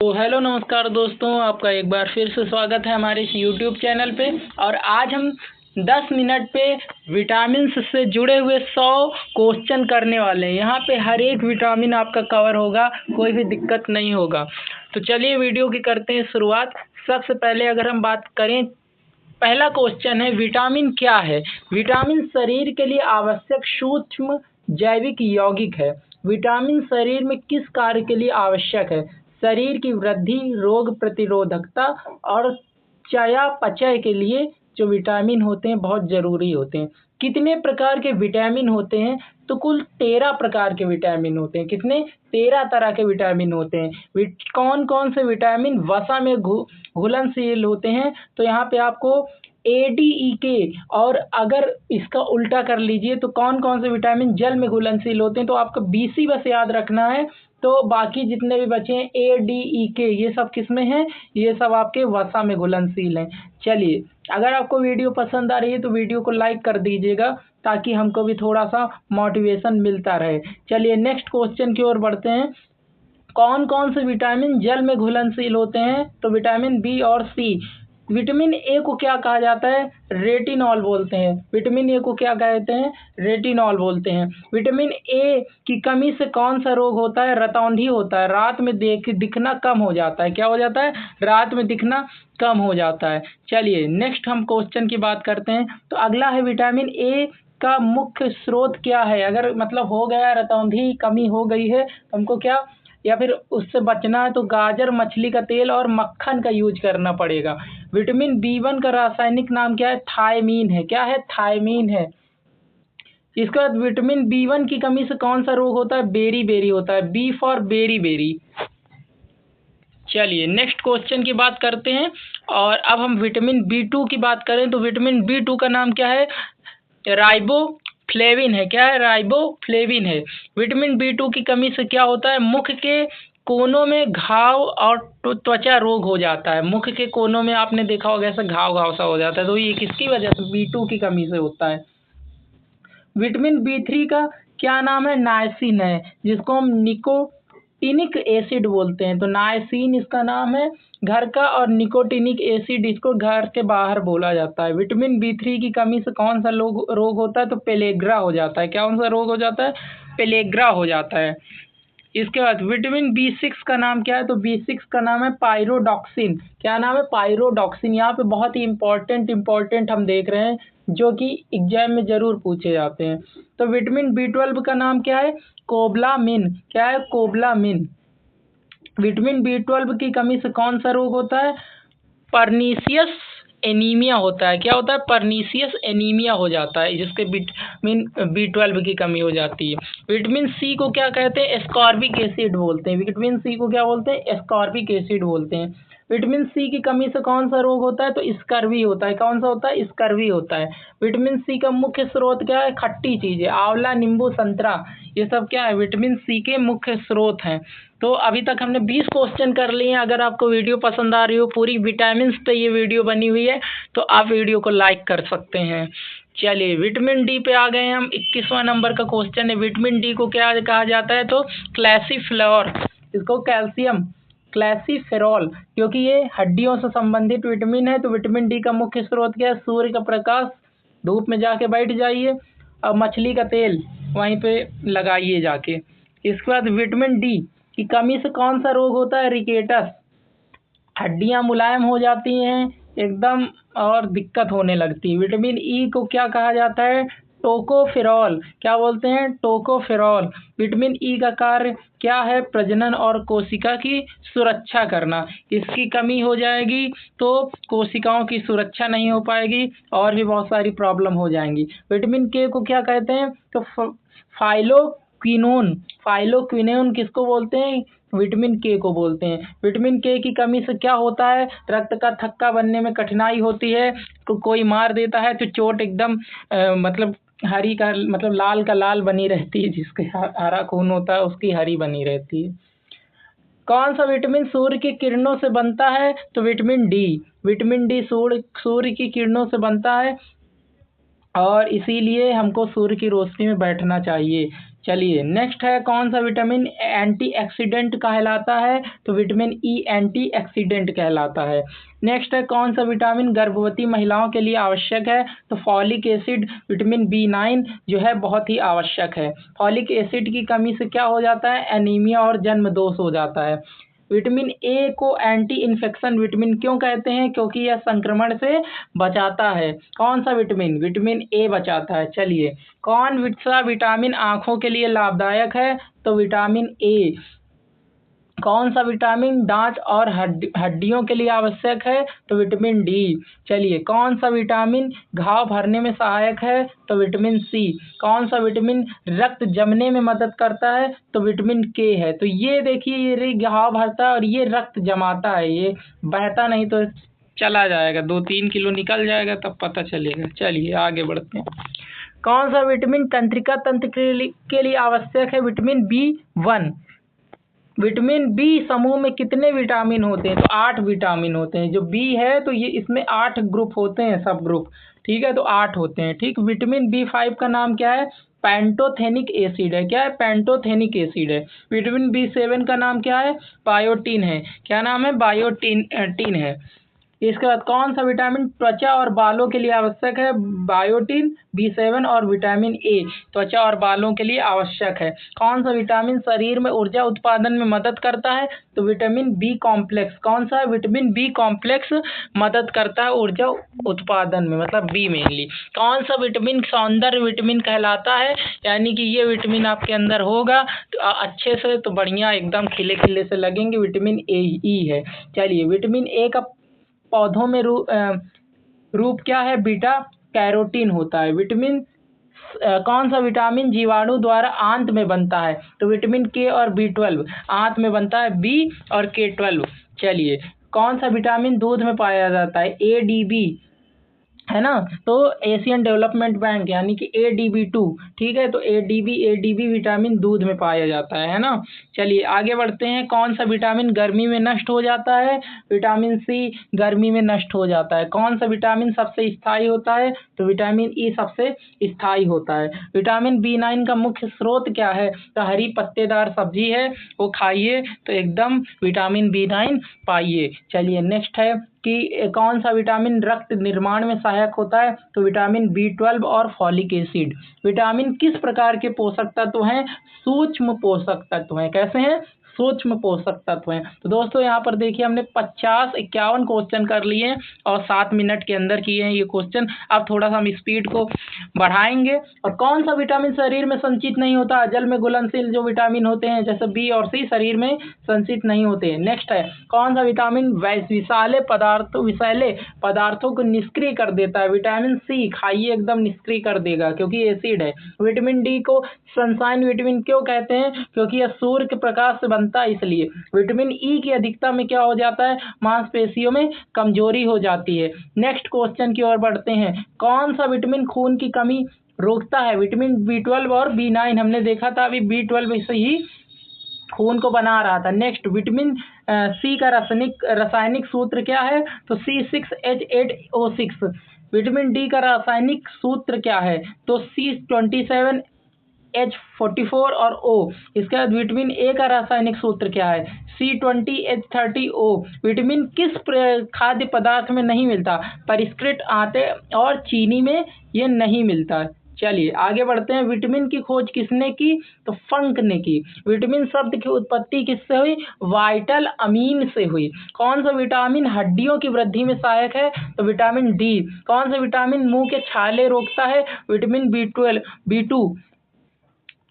तो हेलो नमस्कार दोस्तों, आपका एक बार फिर से स्वागत है हमारे इस यूट्यूब चैनल पे। और आज हम 10 मिनट पे विटामिन से जुड़े हुए 100 क्वेश्चन करने वाले हैं। यहाँ पे हर एक विटामिन आपका कवर होगा, कोई भी दिक्कत नहीं होगा। तो चलिए वीडियो की करते हैं शुरुआत। सबसे पहले अगर हम बात करें, पहला क्वेश्चन है विटामिन क्या है। विटामिन शरीर के लिए आवश्यक सूक्ष्म जैविक यौगिक है। विटामिन शरीर में किस कार्य के लिए आवश्यक है? शरीर की वृद्धि, रोग प्रतिरोधकता और चयापचय के लिए जो विटामिन होते हैं बहुत ज़रूरी होते हैं। कितने प्रकार के विटामिन होते हैं? तो कुल 13 प्रकार के विटामिन होते हैं। कितने? 13 तरह के विटामिन होते हैं। कौन कौन से विटामिन वसा में घुलनशील होते हैं? तो यहाँ पे आपको ADEK, और अगर इसका उल्टा कर लीजिए तो कौन कौन से विटामिन जल में घुलनशील होते हैं? तो आपको BC बस याद रखना है। तो बाकी जितने भी बचे हैं ADEK, ये सब किस में हैं? ये सब आपके वसा में घुलनशील हैं। चलिए, अगर आपको वीडियो पसंद आ रही है तो वीडियो को लाइक कर दीजिएगा ताकि हमको भी थोड़ा सा मोटिवेशन मिलता रहे। चलिए नेक्स्ट क्वेश्चन की ओर बढ़ते हैं। कौन कौन से विटामिन जल में घुलनशील होते हैं? तो विटामिन B और C। विटामिन ए को क्या कहा जाता है? रेटिनॉल बोलते हैं। विटामिन ए को क्या कहते हैं? रेटिनॉल बोलते हैं। विटामिन ए की कमी से कौन सा रोग होता है? रतौंधी होता है। रात में दिखना कम हो जाता है। क्या हो जाता है? रात में दिखना कम हो जाता है। चलिए नेक्स्ट हम क्वेश्चन की बात करते हैं। तो अगला है विटामिन ए का मुख्य स्रोत क्या है? अगर मतलब हो गया रतौंधी, कमी हो गई है, तो हमको क्या, या फिर उससे बचना है तो गाजर, मछली का तेल और मक्खन का यूज करना पड़ेगा। विटामिन B1 का रासायनिक नाम क्या है? थायमीन है। क्या है? थायमीन है। इसके बाद विटामिन B1 की कमी से कौन सा रोग होता है? बेरी बेरी होता है। B for berry berry. चलिए नेक्स्ट क्वेश्चन की बात करते हैं। और अब हम विटामिन B2 की बात करें तो विटामिन B2 का नाम क्या है? राइबोफ्लेविन है। क्या है? राइबोफ्लेविन है। विटामिन B2 की कमी से क्या होता है? मुख के कोनों में घाव और त्वचा रोग हो जाता है। मुख के कोनों में आपने देखा होगा ऐसा घाव घाव सा हो जाता है, तो ये किसकी वजह से? B2 की कमी से होता है। विटामिन B3 का क्या नाम है? नायसिन है, जिसको हम निकोटिनिक एसिड बोलते हैं। तो नायसिन इसका नाम है घर का, और निकोटिनिक एसिड इसको घर के बाहर बोला जाता है। विटामिन B3 की कमी से कौन सा रोग होता है? तो पेलेग्रा हो जाता है। क्या कौन सा रोग हो जाता है? पेलेग्रा हो जाता है। इसके बाद विटामिन B6 का नाम क्या है? तो B6 का नाम है पायरोडॉक्सिन। क्या नाम है? पायरोडॉक्सिन। यहाँ पे बहुत ही इंपॉर्टेंट हम देख रहे हैं, जो कि एग्जाम में जरूर पूछे जाते हैं। तो विटामिन B12 का नाम क्या है? कोबलामिन। क्या है? कोबलामिन। विटामिन B12 की कमी से कौन सा रोग होता है? परनीसियस एनीमिया होता है। क्या होता है? परनीसियस एनीमिया हो जाता है, जिसके विटामिन B12 की कमी हो जाती है। विटामिन C को क्या कहते हैं? एस्कॉर्बिक एसिड बोलते हैं। विटामिन C को क्या बोलते हैं? एस्कॉर्बिक एसिड बोलते हैं। विटामिन C की कमी से कौन सा रोग होता है? तो स्कर्वी होता है। कौन सा होता है? स्कर्वी होता है। विटामिन C का मुख्य स्रोत क्या है? खट्टी चीजें, आंवला, नींबू, संतरा, ये सब क्या है? विटामिन C के मुख्य स्रोत हैं। तो अभी तक हमने 20 क्वेश्चन कर लिए हैं। अगर आपको वीडियो पसंद आ रही हो, पूरी विटामिन्स पे ये वीडियो बनी हुई है, तो आप वीडियो को लाइक कर सकते हैं। चलिए विटामिन डी पे आ गए हैं हम। 21वां नंबर का क्वेश्चन है, विटामिन डी को क्या कहा जाता है? तो क्लैसीफ्लोर, इसको कैल्शियम क्लैसीफेरॉल, क्योंकि ये हड्डियों से संबंधित विटामिन है। तो विटामिन डी का मुख्य स्रोत क्या है? सूर्य का प्रकाश। धूप में जाके बैठ जाइए और मछली का तेल वहीं पे लगाइए जाके। इसके बाद विटामिन डी की कमी से कौन सा रोग होता है? रिकेटस। हड्डियां मुलायम हो जाती हैं एकदम और दिक्कत होने लगती है। विटामिन ई को क्या कहा जाता है? टोकोफेरॉल। क्या बोलते हैं? टोकोफेरॉल। विटामिन ई का कार्य क्या है? प्रजनन और कोशिका की सुरक्षा करना। इसकी कमी हो जाएगी तो कोशिकाओं की सुरक्षा नहीं हो पाएगी और भी बहुत सारी प्रॉब्लम हो जाएंगी। विटामिन के को क्या कहते हैं? तो फाइलोक्विनोन। फाइलोक्विनोन किसको बोलते हैं? विटामिन के को बोलते हैं। विटामिन के की कमी से क्या होता है? रक्त का थक्का बनने में कठिनाई होती है। कोई मार देता है तो चोट एकदम मतलब हरी का मतलब लाल का लाल बनी रहती है, जिसके हरा खून होता है उसकी हरी बनी रहती है। कौन सा विटामिन सूर्य की किरणों से बनता है? तो विटामिन डी। विटामिन डी सूर्य की किरणों से बनता है, और इसीलिए हमको सूर्य की रोशनी में बैठना चाहिए। चलिए नेक्स्ट है, कौन सा विटामिन एंटीऑक्सीडेंट कहलाता है? तो विटामिन ई एंटीऑक्सीडेंट कहलाता है। नेक्स्ट है, कौन सा विटामिन गर्भवती महिलाओं के लिए आवश्यक है? तो फॉलिक एसिड विटामिन B9 जो है बहुत ही आवश्यक है। फॉलिक एसिड की कमी से क्या हो जाता है? एनीमिया और जन्म दोष हो जाता है। विटामिन ए को एंटी इन्फेक्शन विटामिन क्यों कहते हैं? क्योंकि यह संक्रमण से बचाता है। कौन सा विटामिन? विटामिन ए बचाता है। चलिए, कौन सा विटामिन आंखों के लिए लाभदायक है? तो विटामिन ए। कौन सा विटामिन दांत और हड्डियों के लिए आवश्यक है? तो विटामिन डी। चलिए, कौन सा विटामिन घाव भरने में सहायक है? तो विटामिन सी। कौन सा विटामिन रक्त जमने में मदद करता है? तो विटामिन के है। तो ये देखिए, ये घाव भरता है और ये रक्त जमाता है, ये बहता नहीं तो चला जाएगा, 2-3 किलो निकल जाएगा तब पता चलेगा। चलिए आगे बढ़ते हैं। कौन सा विटामिन तंत्रिका तंत्र के लिए आवश्यक है? Vitamin B1। विटामिन बी समूह में कितने विटामिन होते हैं? तो 8 विटामिन होते हैं। जो बी है तो ये इसमें 8 ग्रुप होते हैं, सब ग्रुप, ठीक है, तो 8 होते हैं। ठीक, विटामिन B5 का नाम क्या है? पैंटोथेनिक एसिड है। क्या है? पैंटोथेनिक एसिड है। विटामिन B7 का नाम क्या है? बायोटीन है। क्या नाम है? बायोटीन है। इसके बाद कौन सा विटामिन त्वचा और बालों के लिए आवश्यक है? बायोटीन, B7 और विटामिन ए त्वचा और बालों के लिए आवश्यक है। कौन सा विटामिन शरीर में ऊर्जा उत्पादन में मदद करता है? तो विटामिन बी कॉम्प्लेक्स। कौन सा? विटामिन बी कॉम्प्लेक्स मदद करता है ऊर्जा उत्पादन में, मतलब बी मेनली। कौन सा विटामिन सौंदर्य विटामिन कहलाता है? यानी कि ये विटामिन आपके अंदर होगा तो अच्छे से, तो बढ़िया एकदम खिले खिले से लगेंगे। विटामिन ई है। चलिए, विटामिन ए का पौधों में रूप क्या है? बीटा कैरोटीन होता है। कौन सा विटामिन जीवाणु द्वारा आंत में बनता है? तो विटामिन के और B12। आंत में बनता है B और K12। चलिए, कौन सा विटामिन दूध में पाया जाता है? ADB है ना, तो एशियन डेवलपमेंट बैंक यानी कि ADB2, ठीक है, तो ADB विटामिन दूध में पाया जाता है ना। चलिए आगे बढ़ते हैं। कौन सा विटामिन गर्मी में नष्ट हो जाता है? विटामिन सी गर्मी में नष्ट हो जाता है। कौन सा विटामिन सबसे स्थायी होता है? तो विटामिन ई सबसे स्थायी होता है। विटामिन B9 का मुख्य स्रोत क्या है? तो हरी पत्तेदार सब्जी है, वो खाइए तो एकदम विटामिन B9 पाइए। चलिए नेक्स्ट है कि कौन सा विटामिन रक्त निर्माण में सहायक होता है? तो विटामिन B12 और फॉलिक एसिड। विटामिन किस प्रकार के पोषक तत्व हैं? सूक्ष्म पोषक तत्व हैं। कैसे हैं? सूक्ष्म पोषक तत्व हैं। तो दोस्तों यहाँ पर देखिए, हमने 50-51 क्वेश्चन कर लिए और 7 मिनट के अंदर किए हैं ये क्वेश्चन। अब थोड़ा सा हम स्पीड को बढ़ाएंगे। और कौन सा विटामिन शरीर में संचित नहीं होता? जल में घुलनशील जो विटामिन होते हैं जैसे बी और सी शरीर में संचित नहीं होते। नेक्स्ट है, कौन सा विटामिन विषैले पदार्थों को निष्क्रिय कर देता है? विटामिन सी खाइए, एकदम निष्क्रिय कर देगा क्योंकि एसिड है। विटामिन डी को सनशाइन विटामिन क्यों कहते हैं? क्योंकि यह सूर्य के प्रकाश से बनता है इसलिए। विटामिन ई की अधिकता में क्या हो जाता है? मांसपेशियों में कमजोरी हो जाती है। नेक्स्ट क्वेश्चन की ओर बढ़ते हैं। कौन सा विटामिन खून की कमी रोकता है? विटामिन B12 और B9 हमने देखा था, अभी B12 से ही खून को बना रहा था। नेक्स्ट, विटामिन सी का रासायनिक सूत्र क्या है? तो C6H8O6। विटामिन डी का रासायनिक सूत्र क्या है? तो C27H44 और O। इसके बाद विटामिन ए का रासायनिक सूत्र क्या है? C20H30O। विटामिन किस खाद्य पदार्थ में नहीं मिलता? परिष्कृत आटे और चीनी में ये नहीं मिलता। चलिए आगे बढ़ते हैं। विटामिन की खोज किसने की? तो फंक ने की। विटामिन शब्द की उत्पत्ति किससे हुई? वाइटल अमीन से हुई। कौन सा विटामिन हड्डियों की वृद्धि में सहायक है? तो विटामिन डी। कौन सा विटामिन मुंह के छाले रोकता है? Vitamin B2।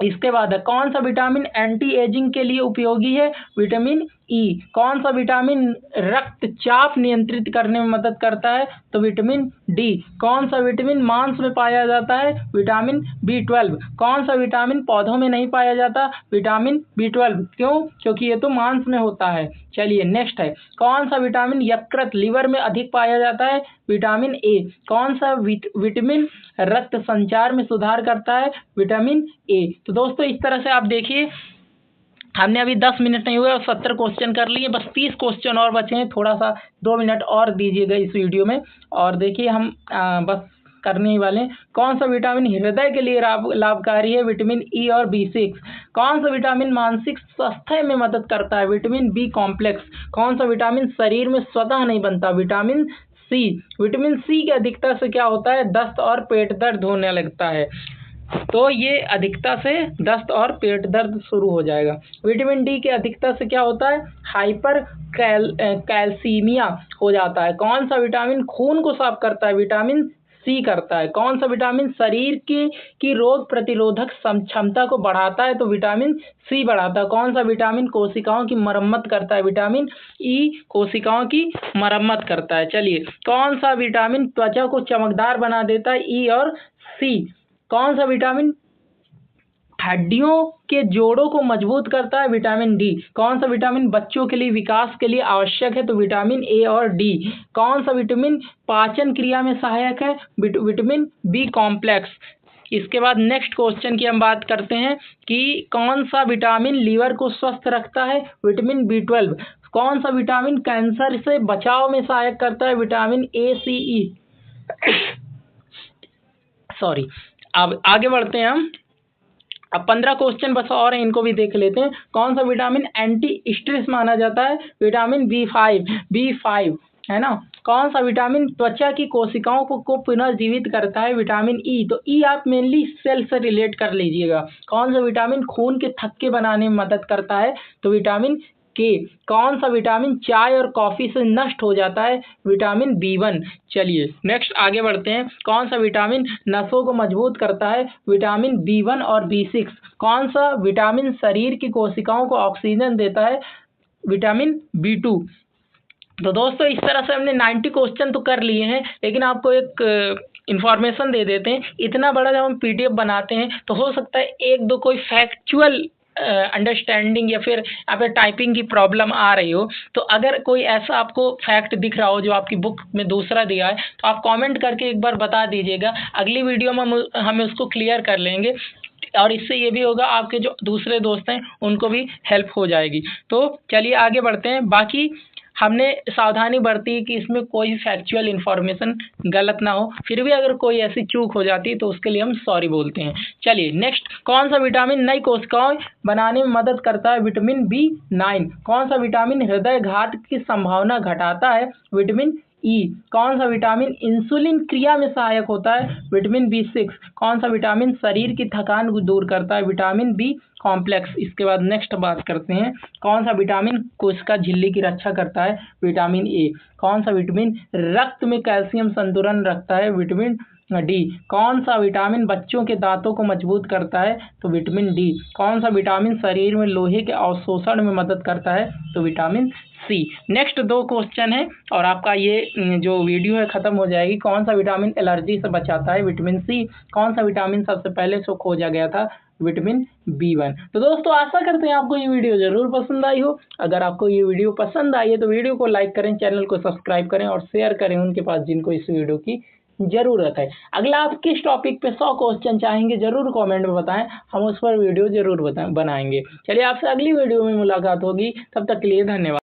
इसके बाद है, कौन सा विटामिन एंटी एजिंग के लिए उपयोगी है? Vitamin E. कौन सा विटामिन रक्तचाप नियंत्रित करने में मदद करता है? तो विटामिन डी। कौन सा विटामिन मांस में पाया जाता है? Vitamin B12। कौन सा विटामिन पौधों में नहीं पाया जाता? Vitamin B12। क्यों? क्योंकि ये तो मांस में होता है। चलिए नेक्स्ट है, कौन सा विटामिन यकृत लिवर में अधिक पाया जाता है? विटामिन ए। कौन सा विटामिन रक्त संचार में सुधार करता है? विटामिन ए। तो दोस्तों इस तरह से आप देखिए, हमने अभी 10 मिनट नहीं हुए और 70 क्वेश्चन कर लिए। बस 30 क्वेश्चन और बचे हैं। थोड़ा सा 2 मिनट और दीजिएगा इस वीडियो में। और देखिए हम बस करने ही वाले हैं। कौन सा विटामिन हृदय के लिए लाभकारी है? विटामिन ई और B6। कौन सा विटामिन मानसिक स्वास्थ्य में मदद करता है? Vitamin B complex. कौन सा विटामिन शरीर में स्वतः नहीं बनता? Vitamin C. विटामिन सी की अधिकता से क्या होता है? दस्त और पेट दर्द होने लगता है। तो ये अधिकता से दस्त और पेट दर्द शुरू हो जाएगा। विटामिन डी की अधिकता से क्या होता है? हाइपर कैल्सीमिया हो जाता है। कौन सा विटामिन खून को साफ करता है? विटामिन सी करता है। कौन सा विटामिन शरीर की रोग प्रतिरोधक क्षमता को बढ़ाता है? तो विटामिन सी बढ़ाता है। कौन सा विटामिन कोशिकाओं की मरम्मत करता है? विटामिन ई कोशिकाओं की मरम्मत करता है। चलिए, कौन सा विटामिन त्वचा को चमकदार बना देता है? ई और सी। कौन सा विटामिन हड्डियों के जोड़ों को मजबूत करता है? Vitamin D. कौन सा विटामिन बच्चों के लिए विकास के लिए आवश्यक है? तो विटामिन ए और डी। कौन सा विटामिन पाचन क्रिया में सहायक है? Vitamin B complex. इसके बाद नेक्स्ट क्वेश्चन की हम बात करते हैं कि कौन सा विटामिन लीवर को स्वस्थ रखता है? Vitamin B12। कौन सा विटामिन कैंसर से बचाव में सहायक करता है? Vitamin A, C, E. Sorry. अब आगे बढ़ते हैं हम। अब 15 क्वेश्चन बस और हैं, इनको भी देख लेते हैं। कौन सा विटामिन एंटी स्ट्रेस माना जाता है? विटामिन B5 है ना। कौन सा विटामिन त्वचा की कोशिकाओं को पुनर्जीवित करता है? Vitamin E. तो ई आप मेनली सेल से रिलेट कर लीजिएगा। कौन सा विटामिन खून के थक्के बनाने में मदद करता है? तो विटामिन के। कौन सा विटामिन चाय और कॉफी से नष्ट हो जाता है? Vitamin B1। चलिए नेक्स्ट आगे बढ़ते हैं। कौन सा विटामिन नसों को मजबूत करता है? विटामिन B1 और B6। कौन सा विटामिन शरीर की कोशिकाओं को ऑक्सीजन देता है? Vitamin B2। तो दोस्तों इस तरह से हमने 90 क्वेश्चन तो कर लिए हैं, लेकिन आपको एक इंफॉर्मेशन दे देते हैं। इतना बड़ा जब हम PDF बनाते हैं तो हो सकता है एक दो कोई फैक्चुअल अंडरस्टैंडिंग या फिर यहाँ पे टाइपिंग की प्रॉब्लम आ रही हो, तो अगर कोई ऐसा आपको फैक्ट दिख रहा हो जो आपकी बुक में दूसरा दिया है, तो आप कमेंट करके एक बार बता दीजिएगा। अगली वीडियो में हम उसको क्लियर कर लेंगे, और इससे ये भी होगा आपके जो दूसरे दोस्त हैं उनको भी हेल्प हो जाएगी। तो चलिए आगे बढ़ते हैं। बाकी हमने सावधानी बरती कि इसमें कोई फैक्चुअल इन्फॉर्मेशन गलत ना हो, फिर भी अगर कोई ऐसी चूक हो जाती है तो उसके लिए हम सॉरी बोलते हैं। चलिए नेक्स्ट, कौन सा विटामिन नई कोशिकाएं बनाने में मदद करता है? Vitamin B9। कौन सा विटामिन हृदय घात की संभावना घटाता है? Vitamin E. कौन सा विटामिन इंसुलिन क्रिया में सहायक होता है? Vitamin B6। कौन सा विटामिन शरीर की थकान को दूर करता है? Vitamin B complex. इसके बाद नेक्स्ट बात करते हैं, कौन सा विटामिन कोशिका झिल्ली की रक्षा करता है? विटामिन ए। कौन सा विटामिन रक्त में कैल्शियम संतुलन रखता है? Vitamin D. कौन सा विटामिन बच्चों के दांतों को मजबूत करता है? तो विटामिन डी। कौन सा विटामिन शरीर में लोहे के अवशोषण में मदद करता है? तो विटामिन सी। नेक्स्ट 2 क्वेश्चन है और आपका ये जो वीडियो है खत्म हो जाएगी। कौन सा विटामिन एलर्जी से बचाता है? Vitamin C. कौन सा विटामिन सबसे पहले से खोजा गया था? Vitamin B1। तो दोस्तों आशा करते हैं आपको ये वीडियो जरूर पसंद आई हो। अगर आपको ये वीडियो पसंद आई है तो वीडियो को लाइक करें, चैनल को सब्सक्राइब करें और शेयर करें उनके पास जिनको इस वीडियो की जरूरत है। अगला आप किस टॉपिक पे 100 क्वेश्चन चाहेंगे जरूर कमेंट में बताएं, हम उस पर वीडियो जरूर बनाएंगे। चलिए आपसे अगली वीडियो में मुलाकात होगी, तब तक के लिए धन्यवाद।